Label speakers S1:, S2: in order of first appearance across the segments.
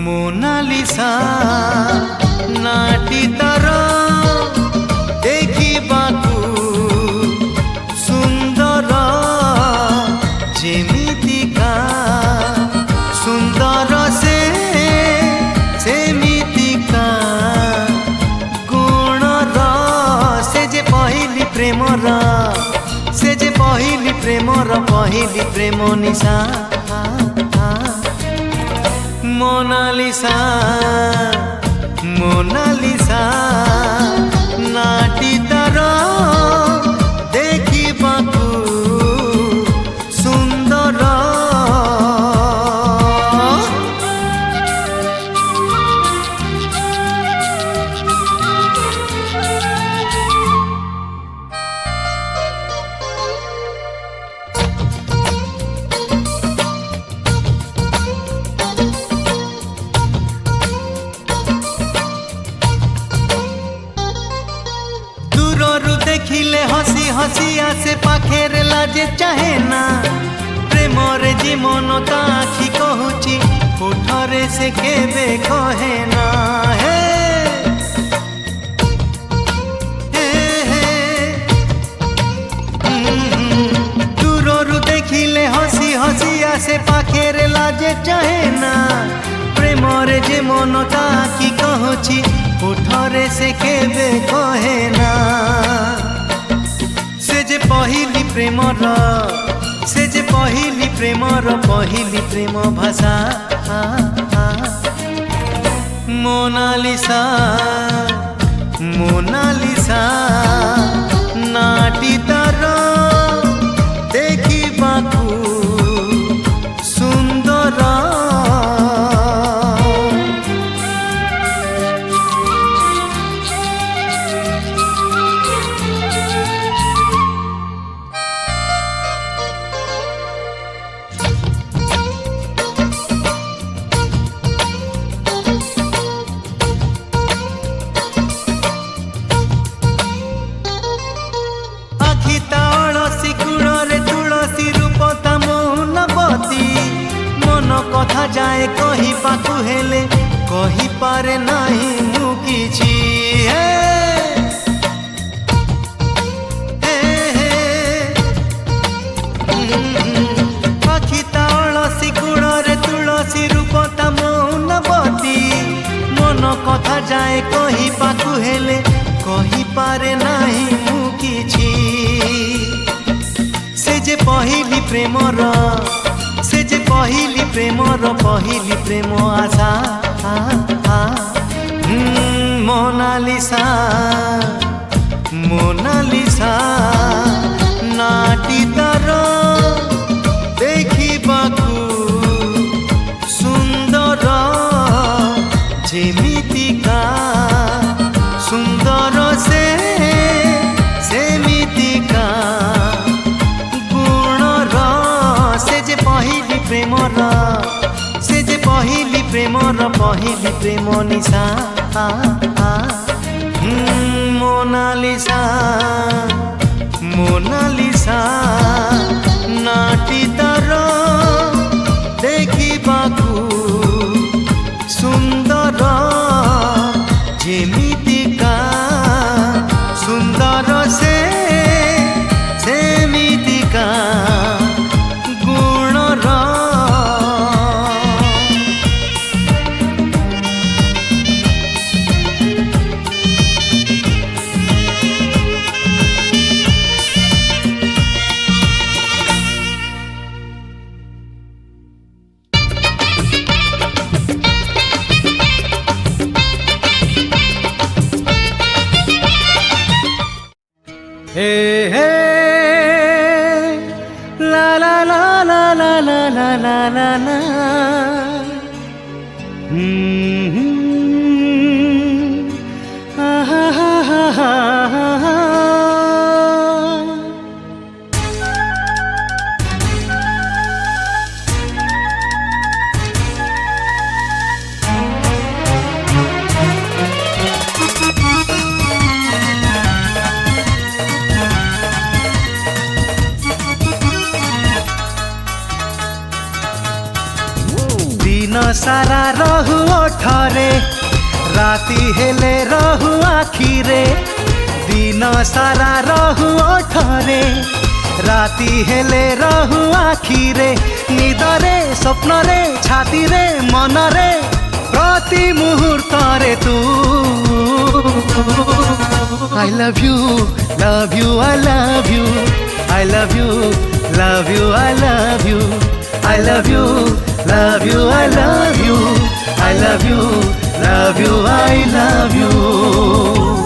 S1: Mona Lisa नाटी तर देखिबाकू सुंदर जेमितिका सुंदर सेमितिका गुणर से जे पहली प्रेमर से जे पहली प्रेम निशा मोनालिसा मोनालिसा नाटी तर देखिबाकू सुंदर देखिले हसी हसी आसे पाखेरे लाजे चाहे ना प्रेम रे जीवन ता आखि कहूची ओठरे से केबे कहे ना हे दूररू देखिले हसी हसी आसे पाखेरे लाजे चाहे ना प्रेम रे जीवन ता आखि कहूची ओठरे से केबे कहे ना से जे पहली प्रेमर पहली प्रेम भाषा मोनालिसा मोनालिसा नाटी तर देखिबाकू सुंदर कथा जाए कही पाकू हेले कही पारे नाही मु किछि आखि ताळसी गुणरे तुलसी रूप ता मौनवती मन कथा जाए कही पाकू हेले कही पारे नाही मु किछि से जे पहली प्रेमर से जे पहली प्रेम आशा मोनालिसा मोनालिसा नाटी तर देखिबाकू सुंदर जेमितिका सुंदर सेमितिका गुणर से जे पहली प्रेमर पहली प्रेम निशा मोनालिसा मोनालिसा नाटी तर देखिबाकू सुंदर जेमितिका सुंदर सेमितिका गुणर हे हे ला ला ला ला ला ला ला ला ला ला हा हा हा हा हा दिन सारा रहु ओठरे राति हेले रहु आखिरे दिन सारा रहु ओठरे राति हेले रहु आखिरे निदरे स्वप्नरे छातीरे मनरे प्रति मुहूर्तरे तू I love you, love you, I love you, I love you, love you, I love you, I love you, love you, I love you, I love you, love you, I love you.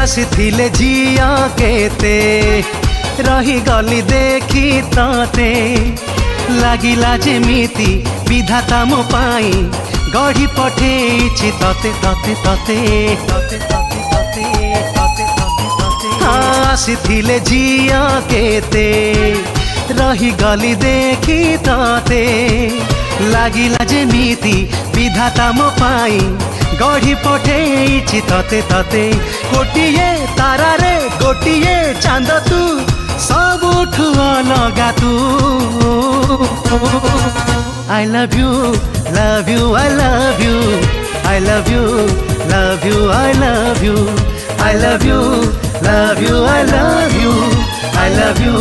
S1: आसिथिले झिया केते रही गली देखी तते लागिला जेमिति विधाता मो पाई गढ़ी पठेइछि तते तते तते तते तते तते तते तते आसिथिले झिया केते रही गली देखी तते लागिला जेमिति विधाता मो पाई गढ़ी पठेइछि तते तते गोटिए तारा रे गोटिए चांद तू सबुठु अलगा तू I love you, love you, I love you, I love you, love you, I love you, I love you, love you, I love you, I love you,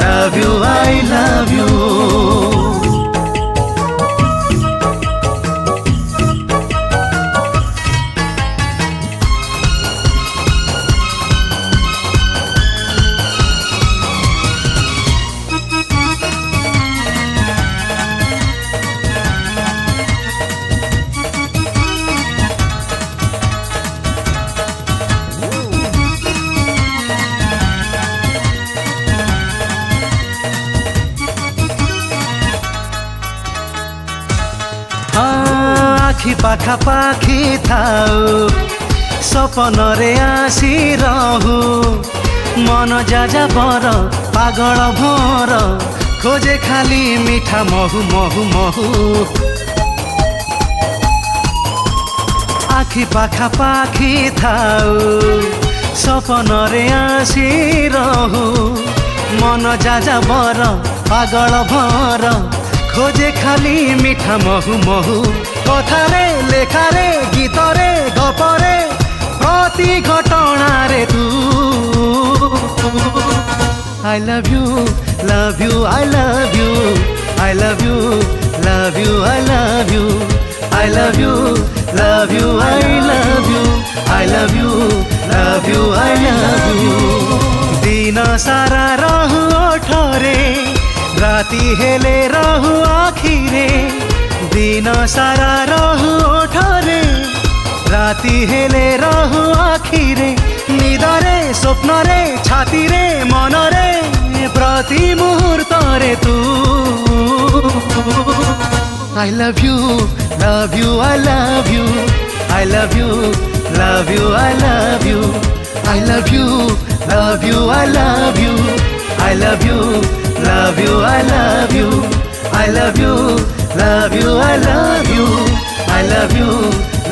S1: love you, I love you. आखि पाखा पाखी थाऊ सपन रे आसी रहू मन जाजा बर पागल भर खोजे खाली मीठा महू महू महू आखि पाखा पाखी थाऊ सपन रे आसी रहू मन जाजा बर पागल भर खोजे खाली मीठा महू महू कथारे लेखारे गीतरे गपरे प्रति घटना रे तू I love you, love you, I love you, I love you, love you, I love you, I love you, love you, I love you, I love you, love you, I love you. दिन सारा रहु ओठरे राति हेले रहु आखिरे दिन सारा रहु ओठरे राति हेले रहु आखिरे निदरे स्वप्नरे छातीरे मनरे प्रति मुहूर्तरे तू I love you, love you, I love you, I love you, love you, I love you, I love you, love you, I love you, I love you, love you, I love you, I love you, love you, I love you, I love you,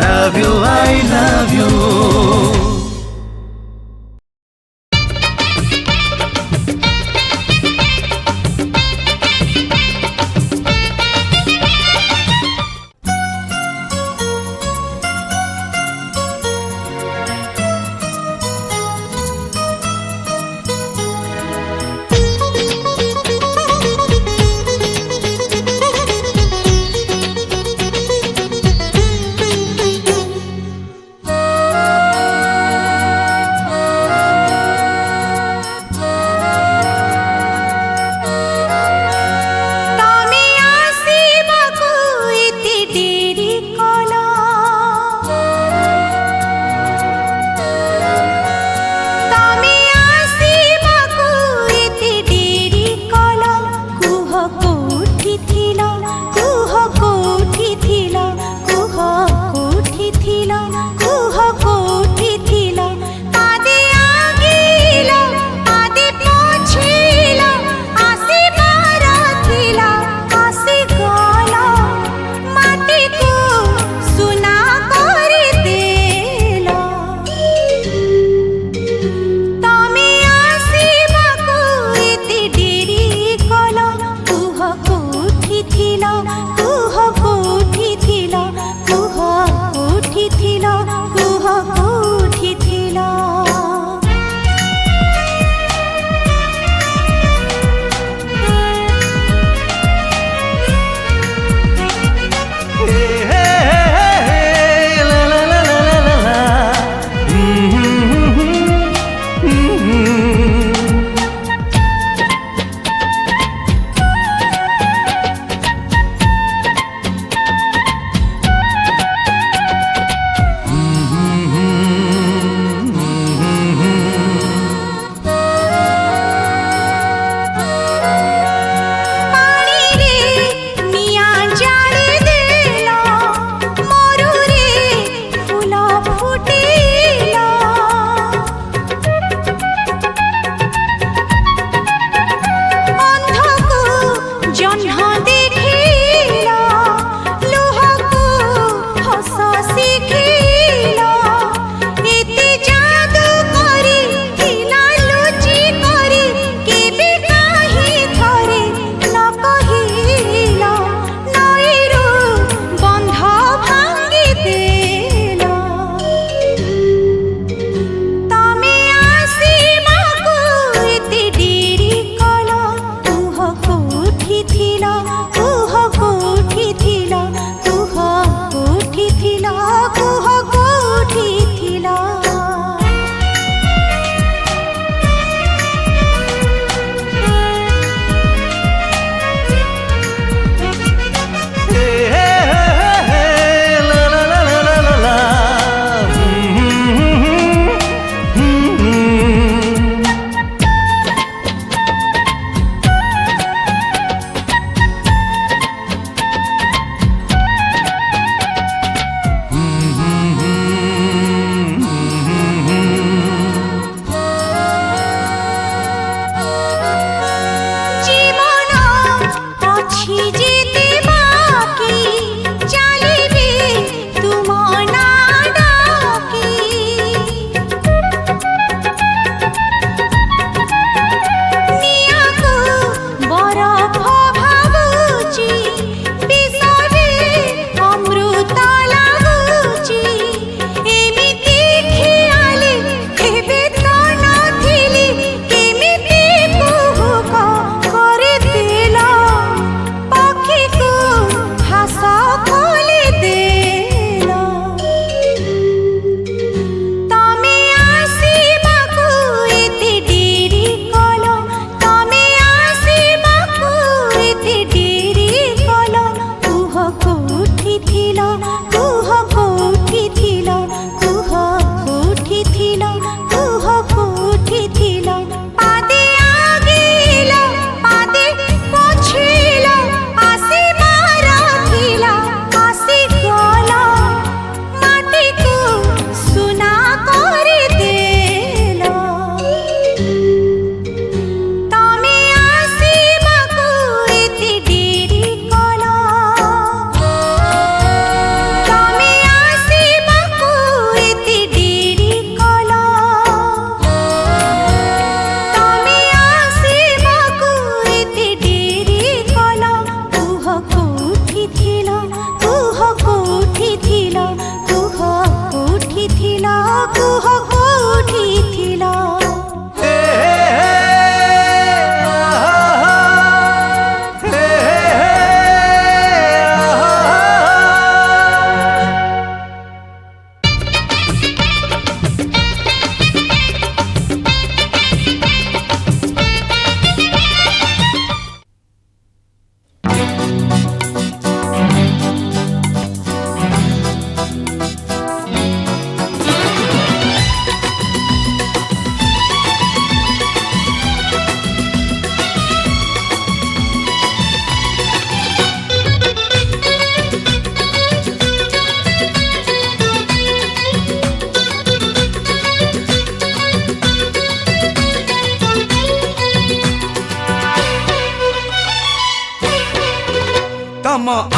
S1: love you, I love you.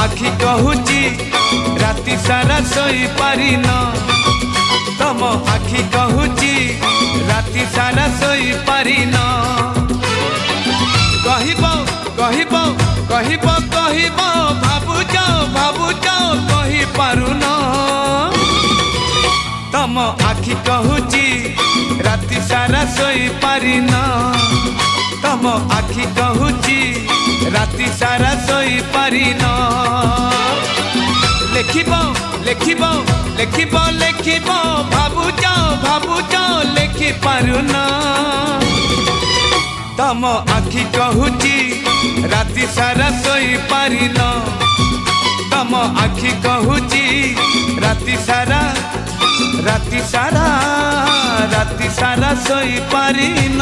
S2: आखि कहूची राति सारा सोई पारिन तम आखि कहूची राति सारा सोई पारिन कहब कहब कहब कहब भाबुच कहि पारुन तम आखि कहूची राति सारा सोई पारिन तम आखि कहूची राति सारा सोई पारिन लेखिब लेखिब लेखिब लेखिब भाबुच लेखि पारुन तम आखि कहूची राति सारा सोई पारिन तम आखि कहूची राति सारा सोई पारिन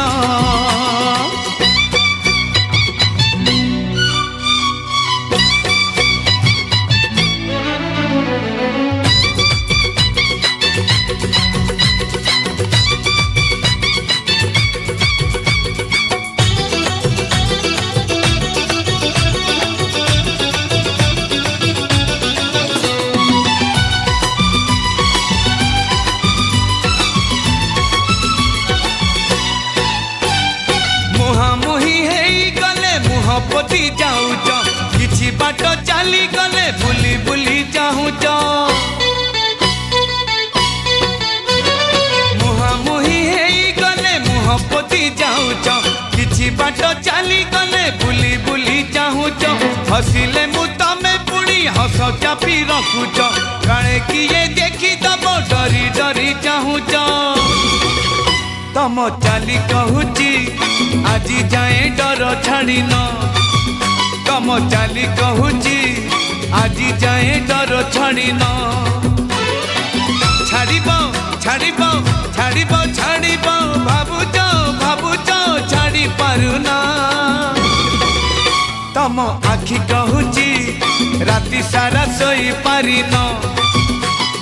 S2: पोती जाऊच किछि बाट चली गले बुली बुली जाऊच मुहामुही हेई गले मुह पोती जाऊच किछि बाट चली गले बुली बुली जाऊच हसिले मु तमे पुणी हस चापी रखुच काणे किए देखी दब डरी डरी जाऊच तम चाली कहूची आजी जाए डर छाड़िन तम चाली कहूची आजी जाए डर छाड़िन छाड़िब छाड़िब छाड़िब छाड़िब भाबुच छाड़ी पारुन तम आखि कहूची राति सारा सोई पारिन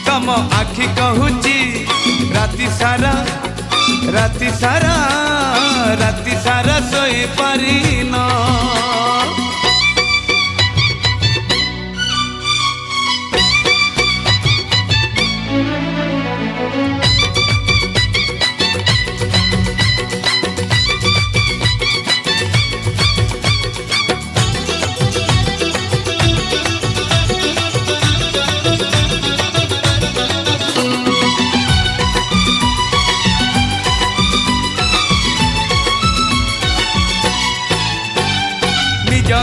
S2: तम आखि कहूची राति सारा सोई पारिन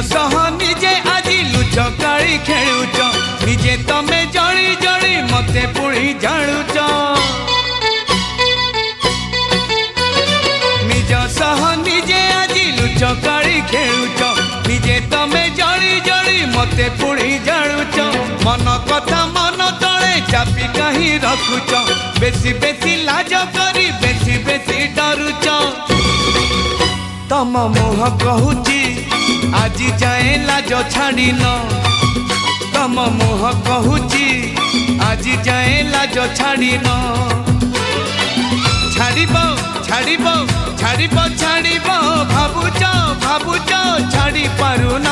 S2: सह निजे आजी लुच काली खेलुच निजे तमे जड़ी जड़ी मते पुणी जाणुच निज सह निजे आजी लुच काली खेलुच निजे तमे जड़ी जड़ी मते पुणी जाणुच मन कथा मन तले चापी कहीं रखुच बेसी बेसी लाज करी बेसी बेसी डरुच तम मुह कहूची आजी जाए लाज छाड़िन तम मुह कहूची आजी जाए लाज छाड़िन छाड़िब छाड़िब छाड़िब छाड़िब भाबुच छाड़ी पारुन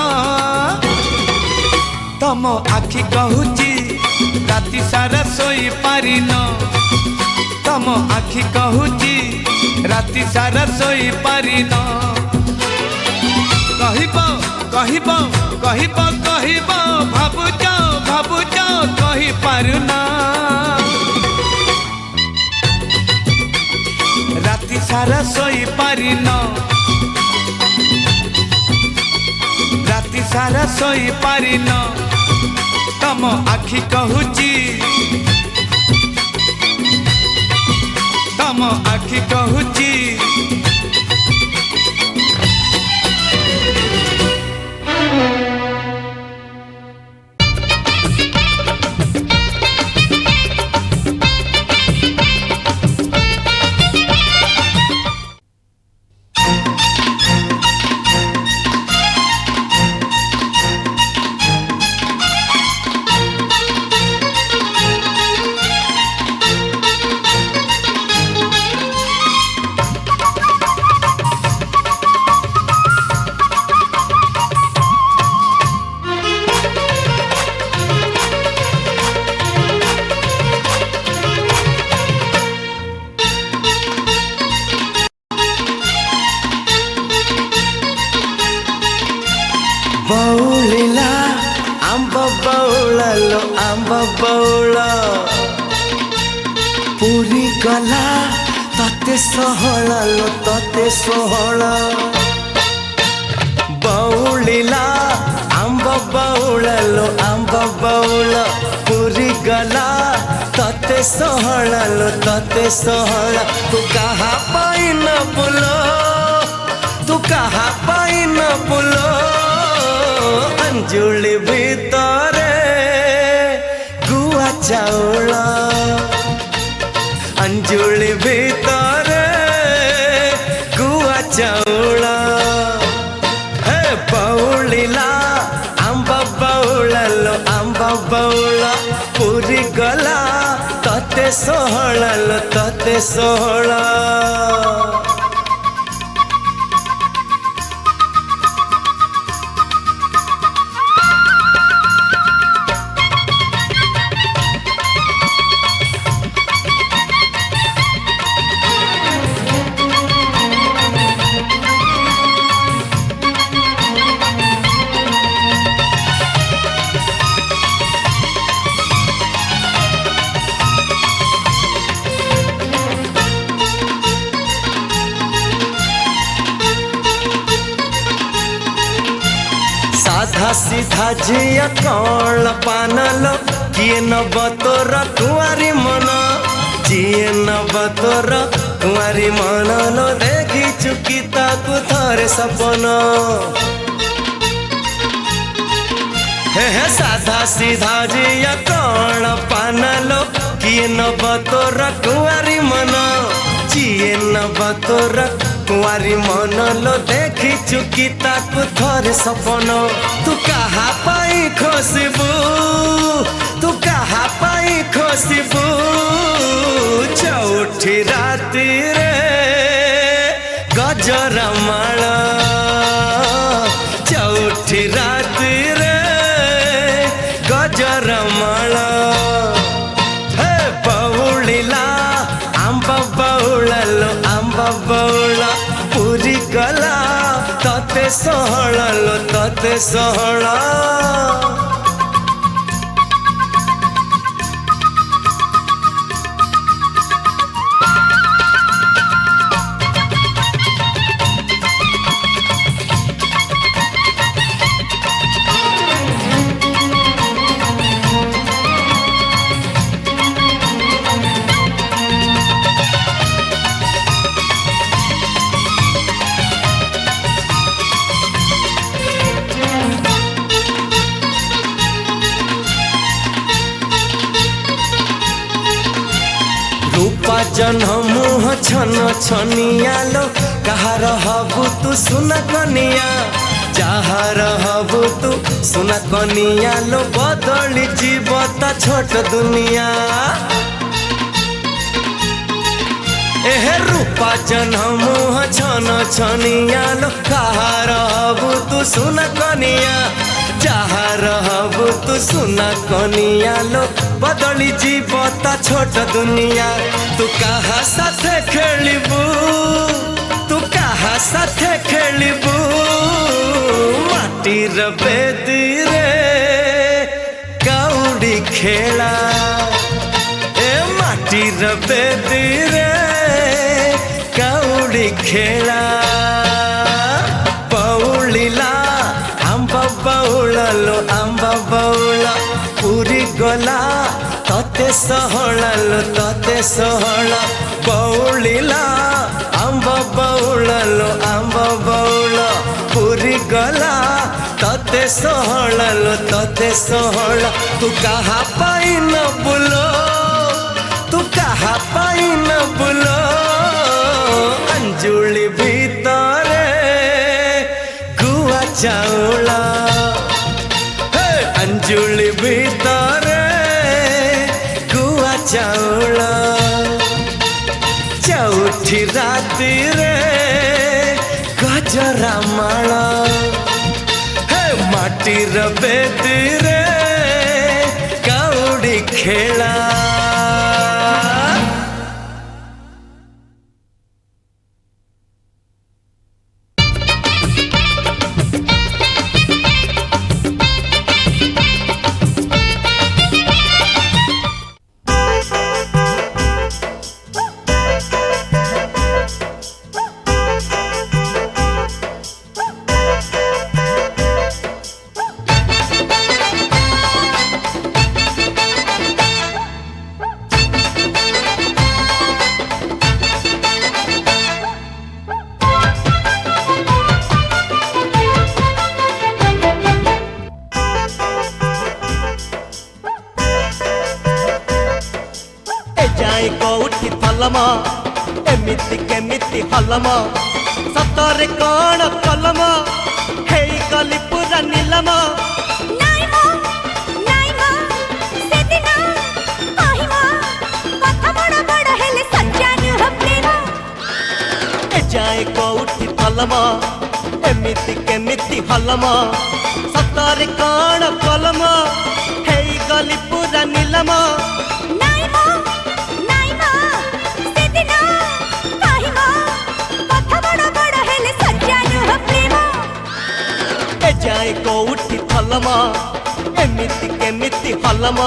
S2: तम आखि कहूची राति सारा सोई पारिन तम आखि कहूची राति सारा सोई पारिन कहब कहब कहब कहब भाबुच कहि पारुन राति सारा सोई पारिन राति सारा सोई पारिन तम आखि कहूची तम आखि कहूची
S1: ପୁରୀ ଗଲା ତତେ ସହଳା ଲୋ ତତେ ସହଳା ବଉଳିଲା ଆମ୍ବ ବଉଳ ଲୋ ଆମ୍ବ ବଉଳ ପୁରୀ ଗଲା ତତେ ସହଳା ଲୋ ତତେ ସହଳା ତୁ କାହା ପାଇଁ ନ ବୁଲ ତୁ କାହା ପାଇଁ ନ ବୁଲ अंजुली भितरे गुआ चाउल अंजुली भितरे गुआ चाउल हे बउलिला आंब बउल लो आंब बउल पूरी गला तते सोहळ लो तते सोहळ साधा सीधा झिया कौन पानल किए नब तोर कुआरी मन जिए नब तोर कुआरी मन लो देखी चुकी ताकू थरे सपन हे साधा सीधा झिया कौन पानल किए नब तोर कुआरी मन जिए नब तोर कुआरी मन लो देखी चुकी ताकू थरे सपन तू कहा पाई खोसबू तू कहा पाई खोसबू चौठी राति रे गजरा माळ चौठी राति रे गजरा माळ हे बउलिला आंब बउल लो आंब बउल पूरी गला तते सोहळ लो तते सोहळ जन्ह मुह छन छनिया लो कहार हबु तू सुना कनिया जहार हबु तू सुना कनिया लो बदली जीवता छोट दुनिया एहे रूपा जन्ह मुह छन छनिया लो कहार हबु तू सुना कनिया जहार हबु तू सुना कनिया लो बदली जीवता छोट दुनिया तू कहा साथे खेलिबू तू कहा साथे खेलिबू माटीर बेदी रे कौड़ी खेला ए माटीर बेदी रे कौड़ी खेला बउलिला आंब बउल लो आंब बउल पूरी गला तते सोहळ लो तते सोहळ बउलिला आंब बउल लो आंब बउल पूरी गला तते सोहळ लो तते सोहळ तू कहा पाई न बुलो तू कहा पाई न बुलो अंजुली भितरे गुआ चाउल अंजुली भितरे गुआ चाउल चौठी राति रे गजरा माळ हे माटीर बेदी रे कौड़ी खेला
S3: जाए कोठी थलम एमिति केमिति हलम सतरे कौन कलम हे गली पूरा नीलम
S4: नाई मो से दिन कहिमो कथा बड़ बड़ हेले सज्जानु हो प्रेम
S3: ए जाए कोठी थलम एमिति केमिति हलम सतरे कौन कलम हे गली पूरा नीलम
S4: नाई मो से दिन कहिमो कथा बड़ बड़ हेले सज्जानु हो प्रेम
S3: ए जाए कोठी थलम एमिति केमिति हलम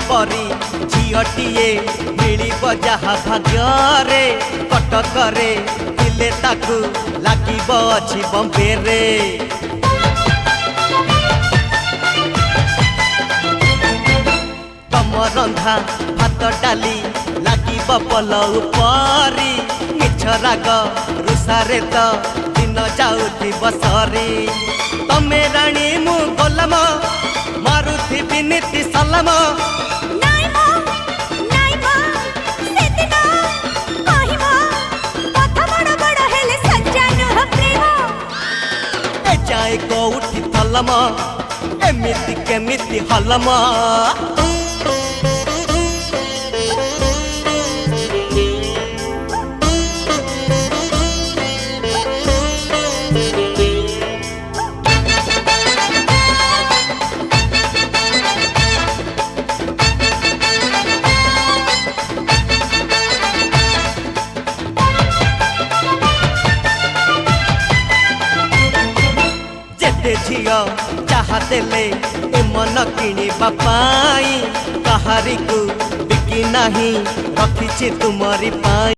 S3: परी झीटीए मिलिब जहा भाग्य कटकरे दिले ताकू लागिब अछि बम्बे रे तम रंधा भात डाली लागिब पलऊ परी मिछ राग रुषारे तो दिन जाउथि बसरी तमे राणी मु गोलम मारुथि बिनीति सलम
S4: नाई मो से दिन कहिमो कथा बड़ बड़ हेले सज्जानु हो प्रेम
S3: ए जाए कोठी थलम एमिति केमिति हलम झियो चाहा देले ए मन किणिबा पाई कहारी को बिकी नाही रखिछि तुमरी पाई।